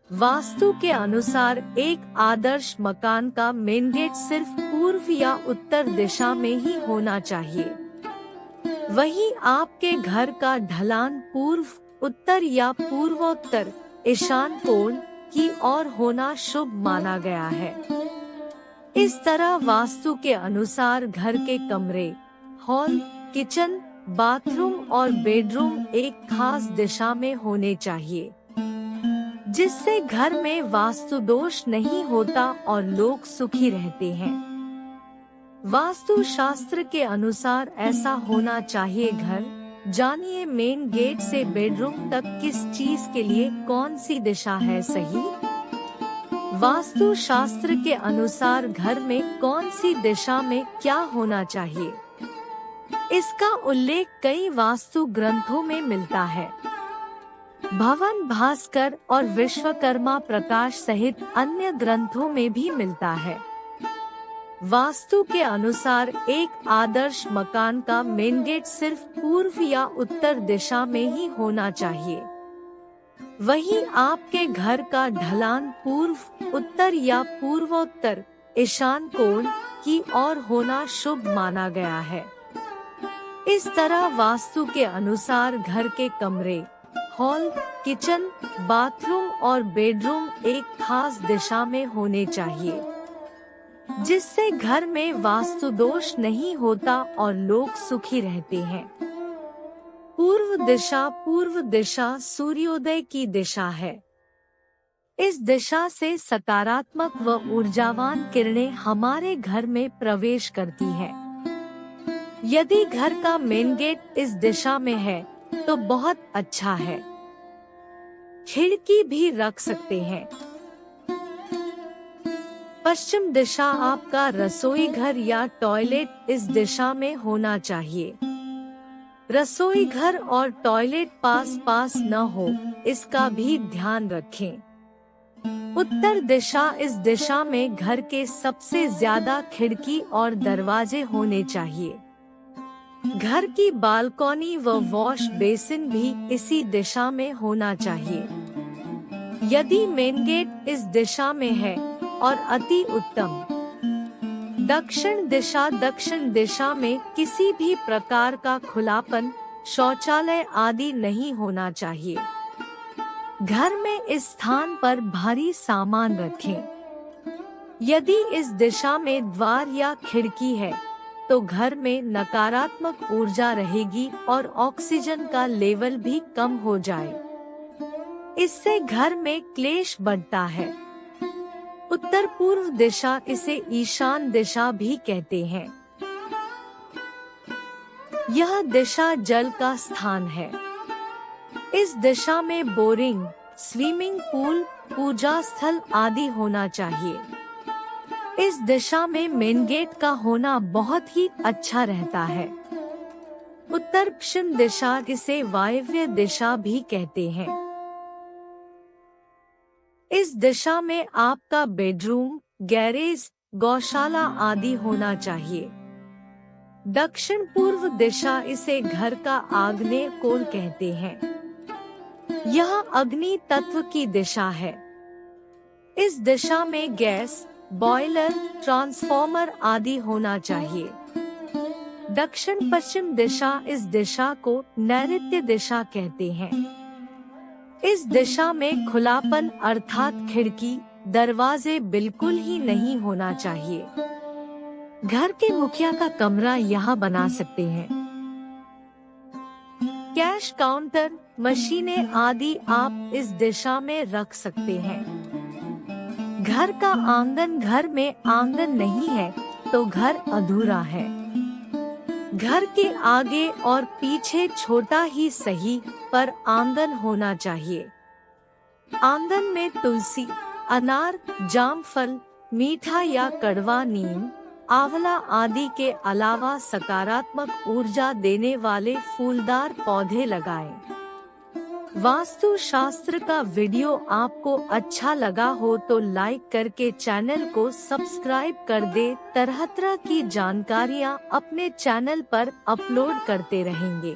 वास्तु के अनुसार एक आदर्श मकान का मेन गेट सिर्फ पूर्व या उत्तर दिशा में ही होना चाहिए। वहीं आपके घर का ढलान पूर्व, उत्तर या पूर्वोत्तर, ईशान कोण की ओर होना शुभ माना गया है। इस तरह वास्तु के अनुसार घर के कमरे, हॉल, किचन, बाथरूम और बेडरूम एक खास दिशा में होने चाहिए, जिससे घर में वास्तु दोष नहीं होता और लोग सुखी रहते हैं। वास्तु शास्त्र के अनुसार ऐसा होना चाहिए घर। जानिए मेन गेट से बेडरूम तक किस चीज के लिए कौन सी दिशा है सही। वास्तु शास्त्र के अनुसार घर में कौन सी दिशा में क्या होना चाहिए, इसका उल्लेख कई वास्तु ग्रंथों में मिलता है। भवन भास्कर और विश्वकर्मा प्रकाश सहित अन्य ग्रंथों में भी मिलता है। वास्तु के अनुसार एक आदर्श मकान का मेन गेट सिर्फ पूर्व या उत्तर दिशा में ही होना चाहिए। वहीं आपके घर का ढलान पूर्व, उत्तर या पूर्वोत्तर, ईशान कोण की ओर होना शुभ माना गया है। इस तरह वास्तु के अनुसार घर के कमरे, हॉल, किचन, बाथरूम और बेडरूम एक खास दिशा में होने चाहिए, जिससे घर में वास्तु दोष नहीं होता और लोग सुखी रहते हैं। पूर्व दिशा सूर्योदय की दिशा है। इस दिशा से सकारात्मक व ऊर्जावान किरणें हमारे घर में प्रवेश करती हैं। यदि घर का मेन गेट इस दिशा में है तो बहुत अच्छा है। खिड़की भी रख सकते हैं। पश्चिम दिशा आपका रसोई घर या टॉयलेट इस दिशा में होना चाहिए। रसोई घर और टॉयलेट पास न हो, इसका भी ध्यान रखें। उत्तर दिशा इस दिशा में घर के सबसे ज्यादा खिड़की और दरवाजे होने चाहिए। घर की बालकनी व वॉश बेसिन भी इसी दिशा में होना चाहिए। यदि मेन गेट इस दिशा में है और अति उत्तम। दक्षिण दिशा में किसी भी प्रकार का खुलापन, शौचालय आदि नहीं होना चाहिए। घर में इस स्थान पर भारी सामान रखें। यदि इस दिशा में द्वार या खिड़की है तो घर में नकारात्मक ऊर्जा रहेगी और ऑक्सीजन का लेवल भी कम हो जाए। इससे घर में क्लेश बढ़ता है। उत्तर पूर्व दिशा, इसे ईशान दिशा भी कहते हैं। यह दिशा जल का स्थान है। इस दिशा में बोरिंग, स्विमिंग पूल, पूजा स्थल आदि होना चाहिए। इस दिशा में मेन गेट का होना बहुत ही अच्छा रहता है। उत्तर पश्चिम दिशा, इसे वायव्य दिशा भी कहते हैं। इस दिशा में आपका बेडरूम, गैरेज, गौशाला आदि होना चाहिए। दक्षिण पूर्व दिशा, इसे घर का आग्नेय कोण कहते हैं। यह अग्नि तत्व की दिशा है। इस दिशा में गैस, बॉयलर, ट्रांसफॉर्मर आदि होना चाहिए। दक्षिण पश्चिम दिशा, इस दिशा को नैऋत्य दिशा कहते हैं। इस दिशा में खुलापन अर्थात खिड़की, दरवाजे बिल्कुल ही नहीं होना चाहिए। घर के मुखिया का कमरा यहाँ बना सकते हैं। कैश काउंटर, मशीनें आदि आप इस दिशा में रख सकते हैं। घर का आंगन, घर में आंगन नहीं है तो घर अधूरा है। घर के आगे और पीछे छोटा ही सही पर आंगन होना चाहिए। आंगन में तुलसी, अनार, जामफल, मीठा या कड़वा नीम, आंवला आदि के अलावा सकारात्मक ऊर्जा देने वाले फूलदार पौधे लगाएं। वास्तु शास्त्र का वीडियो आपको अच्छा लगा हो तो लाइक करके चैनल को सब्सक्राइब कर दे। तरह तरह की जानकारियाँ अपने चैनल पर अपलोड करते रहेंगे।